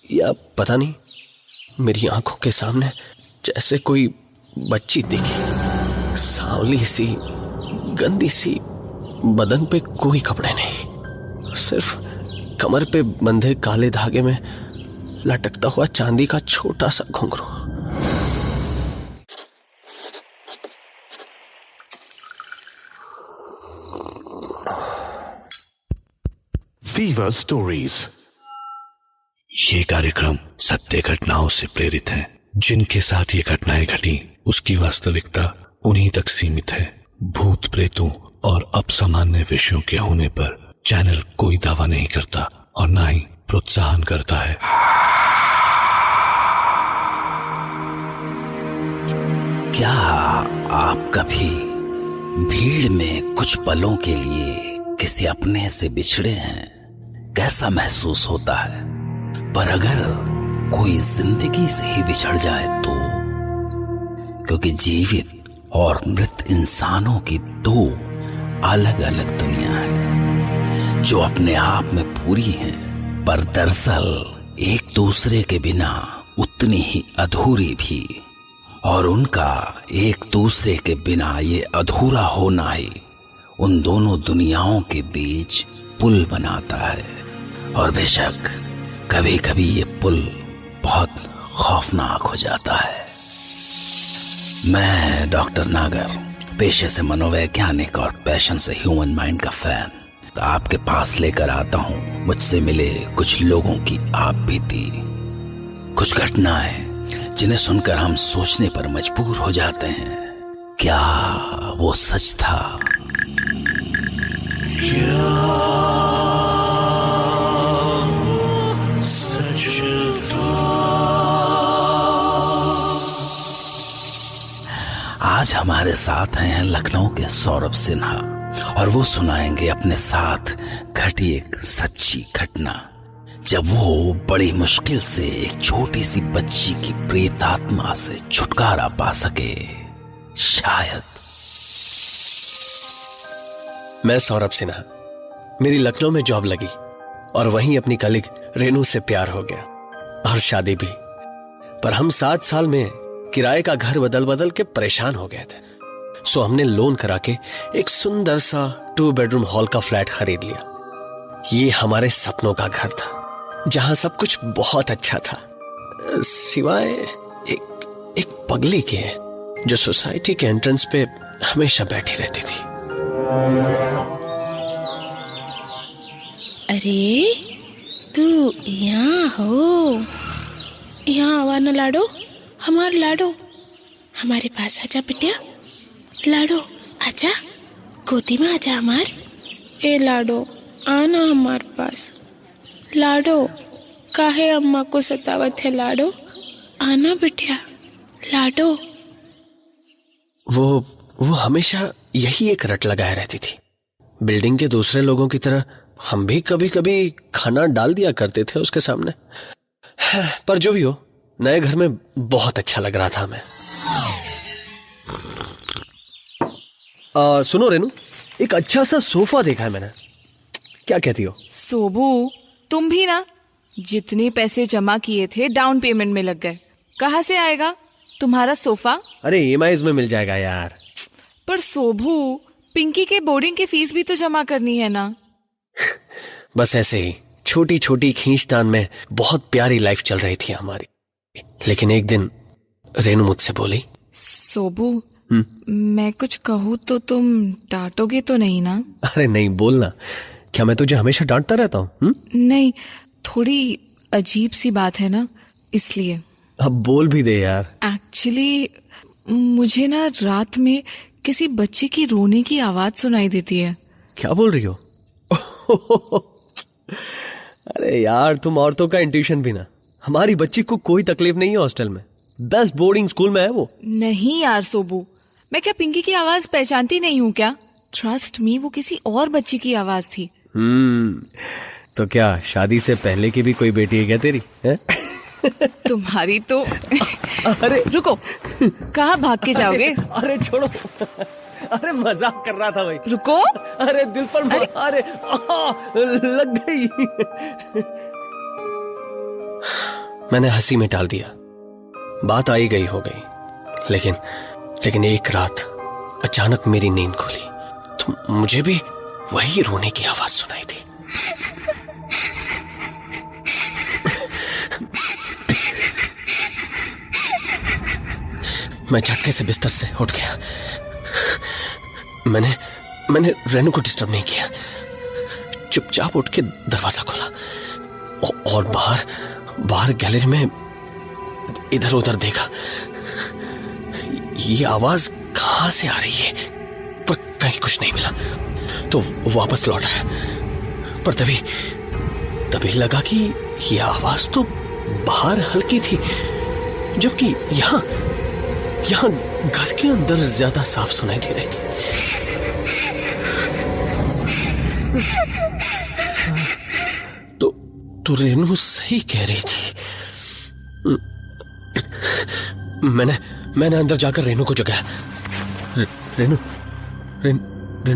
या पता नहीं, मेरी आंखों के सामने जैसे कोई बच्ची दिखी, सांवली सी, गंदी सी, बदन पे कोई कपड़े नहीं, सिर्फ कमर पे बंधे काले धागे में लटकता हुआ चांदी का छोटा सा घुंघरू। Fever stories. ये कार्यक्रम सत्य घटनाओं से प्रेरित है। जिनके साथ ये घटनाएं घटी उसकी वास्तविकता उन्हीं तक सीमित है। भूत प्रेतों और असामान्य विषयों के होने पर चैनल कोई दावा नहीं करता और ना ही प्रोत्साहन करता है। क्या आप कभी भीड़ में कुछ पलों के लिए किसी अपने से बिछड़े हैं? कैसा महसूस होता है? पर अगर कोई जिंदगी से ही बिछड़ जाए तो? क्योंकि जीवित और मृत इंसानों की दो अलग अलग दुनिया है जो अपने आप में पूरी हैं, पर दरअसल एक दूसरे के बिना उतनी ही अधूरी भी। और उनका एक दूसरे के बिना ये अधूरा होना ही उन दोनों दुनियाओं के बीच पुल बनाता है। और बेशक कभी कभी ये पुल बहुत खौफनाक हो जाता है। मैं डॉक्टर नागर, पेशे से मनोवैज्ञानिक और पैशन से ह्यूमन माइंड का फैन, तो आपके पास लेकर आता हूं मुझसे मिले कुछ लोगों की आप बीती, कुछ घटनाएं जिन्हें सुनकर हम सोचने पर मजबूर हो जाते हैं, क्या वो सच था? आज हमारे साथ हैं लखनऊ के सौरभ सिन्हा और वो सुनाएंगे अपने साथ घटी एक सच्ची घटना, जब वो बड़ी मुश्किल से एक छोटी सी बच्ची की प्रेतात्मा से छुटकारा पा सके। शायद। मैं सौरभ सिन्हा, मेरी लखनऊ में जॉब लगी और वहीं अपनी कलीग रेनू से प्यार हो गया और शादी भी। पर हम 7 साल में किराए का घर बदल बदल के परेशान हो गए थे, सो हमने लोन करा के एक सुंदर सा 2 बेडरूम हॉल का फ्लैट खरीद लिया। ये हमारे सपनों का घर था जहां सब कुछ बहुत अच्छा था, सिवाय एक पगली के जो सोसाइटी के एंट्रेंस पे हमेशा बैठी रहती थी। अरे तू यहाँ हो, यहाँ आवा ना लाडो, हमार लाडो, हमारे पास आजा बिटिया। लाडो आजा, गोदी में आजा हमार। ए लाडो आना हमार पास। लाडो काहे अम्मा को सतावत है? लाडो आना बिटिया, लाडो। वो हमेशा यही एक रट लगाए रहती थी। बिल्डिंग के दूसरे लोगों की तरह हम भी कभी कभी खाना डाल दिया करते थे उसके सामने। पर जो भी हो, नए घर में बहुत अच्छा लग रहा था हमें। सुनो रेनू, एक अच्छा सा सोफा देखा है मैंने, क्या कहती हो? सोबू, तुम भी ना जितने पैसे जमा किए थे डाउन पेमेंट में लग गए। कहाँ से आएगा तुम्हारा सोफा? अरे EMIs में मिल जाएगा यार। पर सोबू, पिंकी के बोर्डिंग की फीस भी तो जमा करनी है ना। बस ऐसे ही छोटी छोटी खींचतान में बहुत प्यारी लाइफ चल रही थी हमारी। लेकिन एक दिन रेनू मुझसे बोली, सोबू मैं कुछ कहूँ तो तुम डांटोगे तो नहीं ना? अरे नहीं, बोलना। क्या मैं तुझे हमेशा डांटता रहता हूँ? नहीं, थोड़ी अजीब सी बात है ना, इसलिए। अब बोल भी दे यार। एक्चुअली मुझे ना रात में किसी बच्चे की रोने की आवाज सुनाई देती है। क्या बोल रही हो? अरे यार, तुम औरतों का इंट्यूशन भी ना। हमारी बच्ची को कोई तकलीफ नहीं है हॉस्टल में, बेस्ट बोर्डिंग स्कूल में है वो। नहीं यार सोबू, मैं क्या पिंकी की आवाज पहचानती नहीं हूँ क्या? ट्रस्ट मी, वो किसी और बच्ची की आवाज थी। तो क्या शादी से पहले की भी कोई बेटी है क्या तेरी? है? तुम्हारी तो। अरे रुको, कहाँ भाग के जाओगे? अरे छोड़ो, अरे मजाक कर रहा था भाई। रुको। अरे दिल पर अरे लग गई। मैंने हंसी में टाल दिया। बात आई गई हो गई। लेकिन एक रात अचानक मेरी नींद खुली तो मुझे भी वही रोने की आवाज सुनाई थी। मैं झटके से बिस्तर से उठ गया। मैंने रेनू को डिस्टर्ब नहीं किया। चुपचाप उठ के दरवाजा खोला और बाहर गैलरी में इधर उधर देखा। ये आवाज कहां से आ रही है, पर कहीं कुछ नहीं मिला तो वापस लौट आया। पर तभी लगा कि ये आवाज तो बाहर हल्की थी, जबकि यहाँ घर के अंदर ज्यादा साफ सुनाई दे रही थी। तो रेनू सही कह रही थी। मैंने अंदर जाकर रेनू को जगाया। रेनू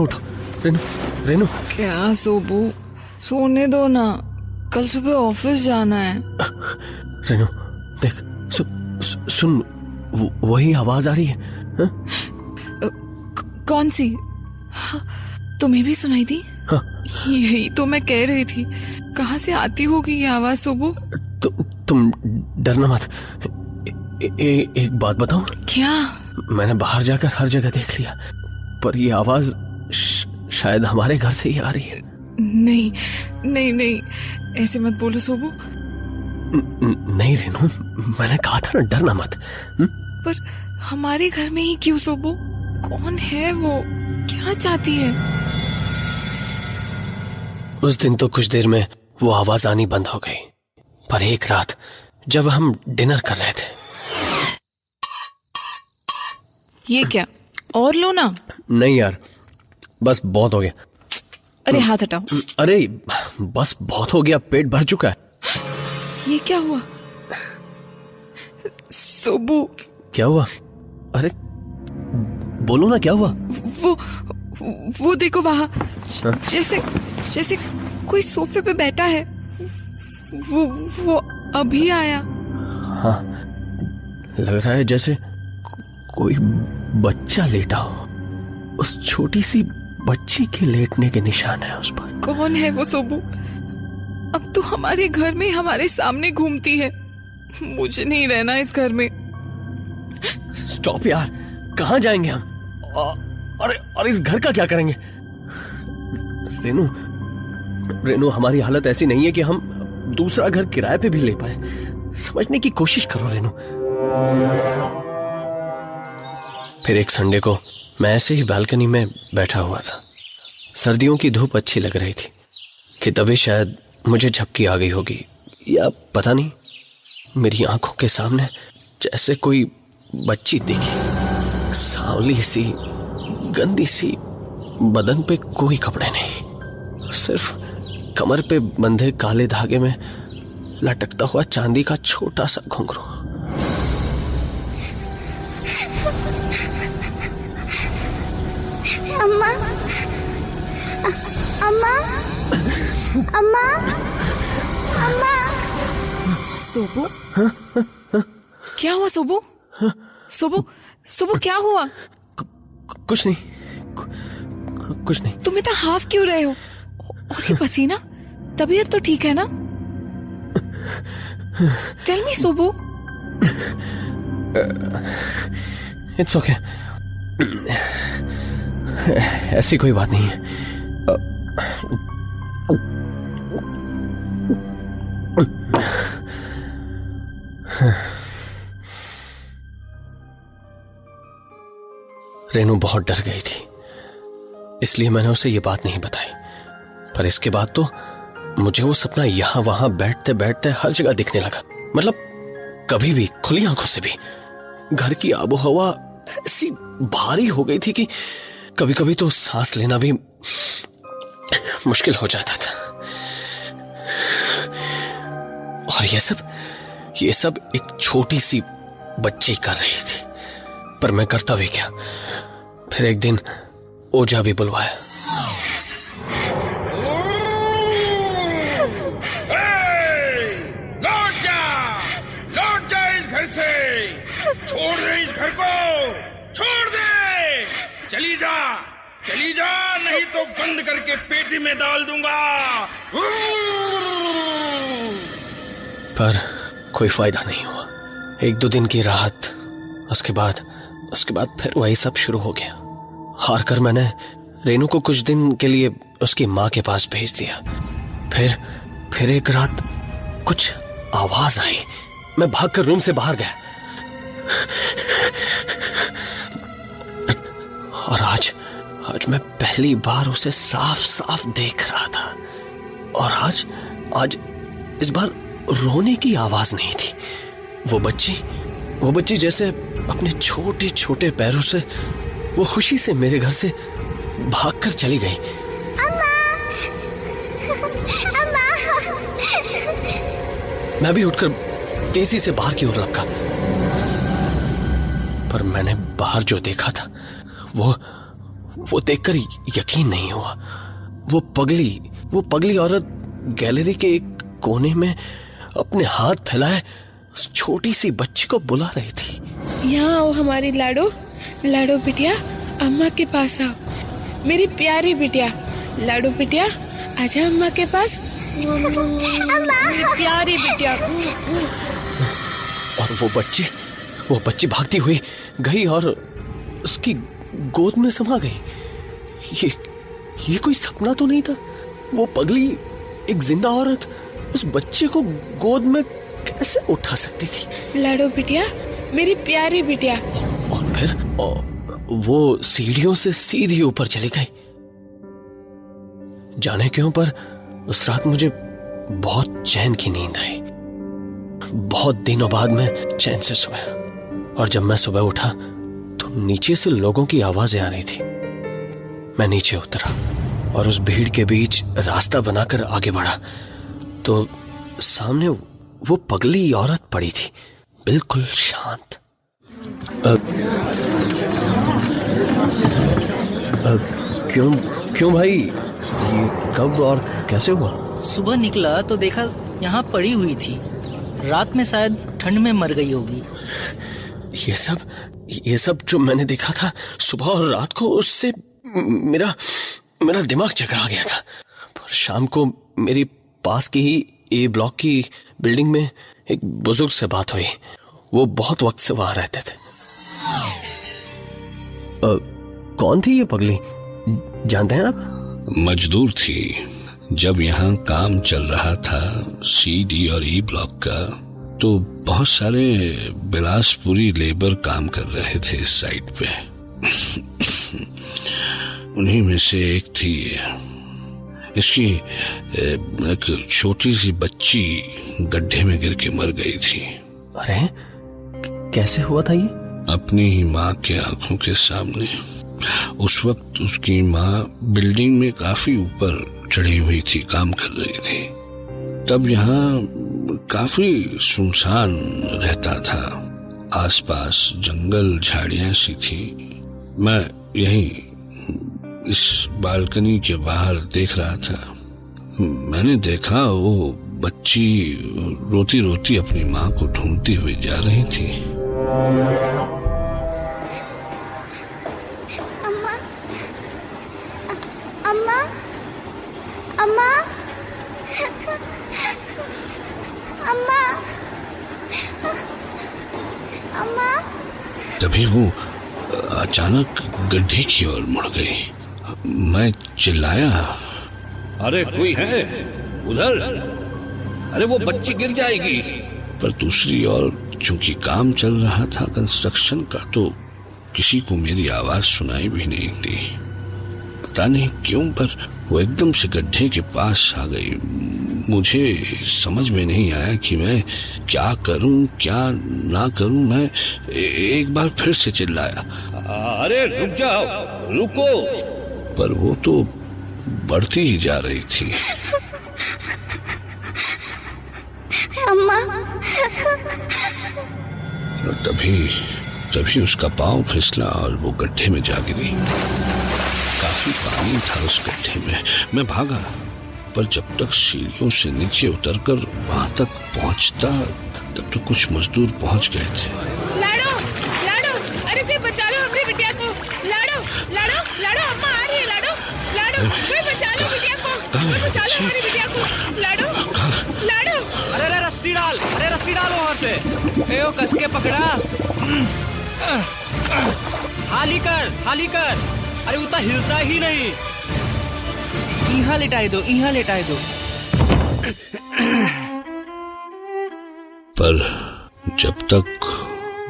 उठो। रेनू क्या सोबू, सोने दो ना, कल सुबह ऑफिस जाना है। रेनू देख, सुन, वही आवाज आ रही है। हा? कौन सी? हाँ, तुम्हें भी सुनाई दी? हाँ। यही तो मैं कह रही थी, कहाँ से आती होगी ये आवाज सोबू? तुम डरना मत। एक बात बताऊं? क्या? मैंने बाहर जाकर हर जगह देख लिया, पर ये आवाज शायद हमारे घर से ही आ रही है। नहीं, ऐसे मत बोलो सोबू। नहीं रेनू, मैंने कहा था ना, डरना मत। पर हमारे घर में ही क्यों सोबू? कौन है वो? क्या चाहती है? उस दिन तो कुछ देर में वो आवाज आनी बंद हो गई, पर एक रात जब हम डिनर कर रहे थे। ये क्या? और लो ना। नहीं यार, बस बहुत हो गया। अरे हाथ हटाओ। अरे बस बहुत हो गया, पेट भर चुका है। ये क्या हुआ सोबू? क्या हुआ? अरे बोलो ना, क्या हुआ? वो देखो वहां, जैसे कोई सोफे पे बैठा है। वो अभी आया। हाँ, लग रहा है जैसे कोई बच्चा लेटा हो। उस छोटी सी बच्ची के लेटने के निशान है उस पर। कौन है वो सोबू? अब तो हमारे घर में हमारे सामने घूमती है। मुझे नहीं रहना इस घर में। स्टॉप यार, कहाँ जाएंगे हम? और इस घर का क्या करेंगे? रेनू, हमारी हालत ऐसी नहीं है कि हम दूसरा घर किराए पे भी ले पाए। समझने की कोशिश करो रेनू। फिर एक संडे को मैं ऐसे ही बालकनी में बैठा हुआ था। सर्दियों की धूप अच्छी लग रही थी कि तभी शायद मुझे झपकी आ गई होगी, या पता नहीं, मेरी आंखों के सामने जैसे कोई बच्ची दिखी। सांवली सी, गंदी सी, बदन पे कोई कपड़े नहीं, सिर्फ कमर पे बंधे काले धागे में लटकता हुआ चांदी का छोटा सा घुंघरू। अम्मा, अम्मा, अम्मा, अम्मा। सोबू, क्या हुआ सोबू? सोबू क्या हुआ? कुछ नहीं, कुछ नहीं। तुम इतना हाफ क्यों रहे हो? और ये पसीना, तबीयत तो ठीक है ना? टेल मी सोबू। इट्स ओके, ऐसी कोई बात नहीं है। रेनू बहुत डर गई थी, इसलिए मैंने उसे ये बात नहीं बताई। पर इसके बाद तो मुझे वो सपना यहां वहां बैठते बैठते हर जगह दिखने लगा। मतलब कभी भी, खुली आंखों से भी। घर की आबो हवा ऐसी भारी हो गई थी कि कभी कभी तो सांस लेना भी मुश्किल हो जाता था। और ये सब एक छोटी सी बच्ची कर रही थी। पर मैं करता भी क्या। फिर एक दिन ओझा भी बुलवाया। लौट जा, घर से। छोड़ दे इस घर को, छोड़ दे। चली जा, चली जा, नहीं तो बंद करके पेटी में डाल दूंगा। पर कोई फायदा नहीं हुआ। 1-2 दिन की राहत, उसके बाद फिर वही सब शुरू हो गया। हार कर मैंने रेनू को कुछ दिन के लिए उसकी माँ के पास भेज दिया। फिर एक रात कुछ आवाज आई। मैं भागकर रूम से बाहर गया और आज मैं पहली बार उसे साफ साफ देख रहा था। और आज इस बार रोने की आवाज नहीं थी। वो बच्ची जैसे अपने छोटे छोटे पैरों से वो खुशी से मेरे घर से भागकर चली गई। मैं भी उठकर तेजी से बाहर की ओर लपका, पर मैंने बाहर जो देखा था वो देखकर यकीन नहीं हुआ। वो पगली औरत गैलरी के एक कोने में अपने हाथ फैलाए उस छोटी सी बच्ची को बुला रही थी। यहाँ आओ हमारी लाडो बिटिया, अम्मा के पास आओ। मेरी प्यारी बिटिया, लाडो बिटिया, आजा अम्मा के पास। मेरी प्यारी बिटिया। और वो बच्ची भागती हुई गई और उसकी गोद में समा गई। ये कोई सपना तो नहीं था। वो पगली एक जिंदा औरत उस बच्चे को गोद में कैसे उठा सकती थी? लाडो बिटिया, मेरी प्यारी बिटिया। और फिर वो सीढ़ियों से सीधी ऊपर चली गई। जाने क्यों, पर उस रात मुझे बहुत चैन की नींद आई। बहुत दिनों बाद मैं चैन से सोया, और जब मैं सुबह उठा तो नीचे से लोगों की आवाजें आ रही थी। मैं नीचे उतरा और उस भीड़ के बीच रास्ता बनाकर आगे बढ़ा तो सामने वो पगली औरत पड़ी थी, बिल्कुल शांत। क्यों भाई, ये कब और कैसे हुआ? सुबह निकला तो देखा यहाँ पड़ी हुई थी। रात में शायद ठंड में मर गई होगी। ये सब जो मैंने देखा था सुबह और रात को, उससे मेरा दिमाग चकरा गया था। पर शाम को मेरी पास की ही ए ब्लॉक की बिल्डिंग में एक बुजुर्ग से बात हुई। वो बहुत वक्त से वहां रहते थे। कौन थी ये पगली, जानते हैं आप? मजदूर थी। जब यहाँ काम चल रहा था CD और E ब्लॉक का, तो बहुत सारे बिलासपुरी लेबर काम कर रहे थे इस साइट पे। उन्हीं में से एक थी इसकी एक छोटी सी बच्ची गड्ढे में गिर के मर गई थी। अरे कैसे हुआ था ये? अपनी ही माँ के आंखों के सामने। उस वक्त उसकी माँ बिल्डिंग में काफी ऊपर चढ़ी हुई थी, काम कर रही थी। तब यहाँ काफी सुनसान रहता था। आसपास जंगल झाड़ियां सी थी। मैं यहीं इस बालकनी के बाहर देख रहा था। मैंने देखा वो बच्ची रोती रोती अपनी माँ को ढूंढती हुई जा रही थी। तभी वो अचानक गड्ढे की ओर मुड़ गई। मैं चिल्लाया, अरे कोई है उधर? अरे वो बच्ची गिर जाएगी। पर दूसरी ओर चूंकि काम चल रहा था कंस्ट्रक्शन का, तो किसी को मेरी आवाज सुनाई भी नहीं दी। पता नहीं क्यों, पर वो एकदम से गड्ढे के पास आ गई। मुझे समझ में नहीं आया कि मैं क्या करूं क्या ना करूं। मैं एक बार फिर से चिल्लाया, अरे रुक जाओ, रुको। पर वो तो बढ़ती ही जा रही थी। अम्मा। तभी उसका पांव फिसला और वो गड्ढे में जा गिरी। काफी पानी था उस गड्ढे में। मैं भागा, पर जब तक सीढ़ियों से नीचे उतरकर वहां तक पहुंचता तब तो कुछ मजदूर पहुंच गए थे। लाडो, लाडो, अरे कोई बचा लो अपनी बिटिया को। लाडो, लाडो, लाडो, अम्मा आ रही है। लाडो, लाडो, कोई बचा लो बिटिया को, कोई बचा लो हमारी बिटिया को। लाडो, लाडो। अरे रस्सी डाल, अरे रस्सी डाल वहाँ से। ए ओ कस के पकड़ा। हाली कर। अरे उतना हिलता ही नहीं। यहाँ लेटाई दो। पर जब तक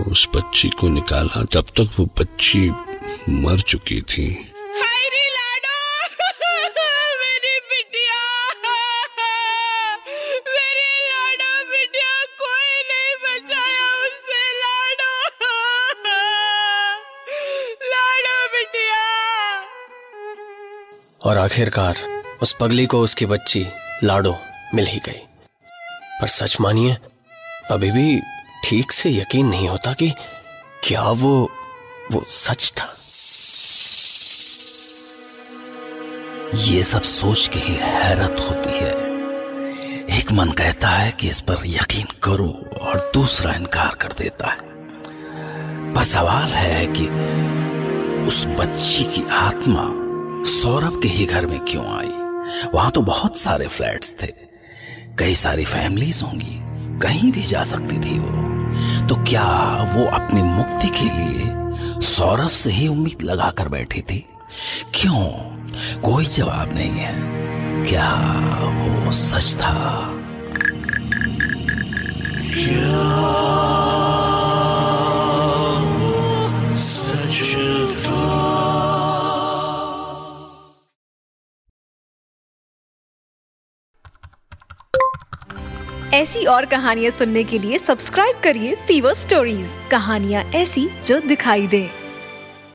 उस बच्ची को निकाला तब तक वो बच्ची मर चुकी थी। हाय रे लाडो, मेरी बिटिया, मेरी लाडो बिटिया, कोई नहीं बचाया उससे। लाडो बिटिया। और आखिरकार उस पगली को उसकी बच्ची लाडो मिल ही गई। पर सच मानिए, अभी भी ठीक से यकीन नहीं होता कि क्या वो सच था। ये सब सोच के ही हैरत होती है। एक मन कहता है कि इस पर यकीन करो और दूसरा इनकार कर देता है। पर सवाल है कि उस बच्ची की आत्मा सौरभ के ही घर में क्यों आई? वहां तो बहुत सारे फ्लैट्स थे, कई सारी फैमिलीज होंगी, कहीं भी जा सकती थी वो। तो क्या वो अपनी मुक्ति के लिए सौरभ से ही उम्मीद लगाकर बैठी थी? क्यों? कोई जवाब नहीं है। क्या वो सच था? क्या वो सच था? ऐसी और कहानियां सुनने के लिए सब्सक्राइब करिए फीवर स्टोरीज। कहानियां ऐसी जो दिखाई दें।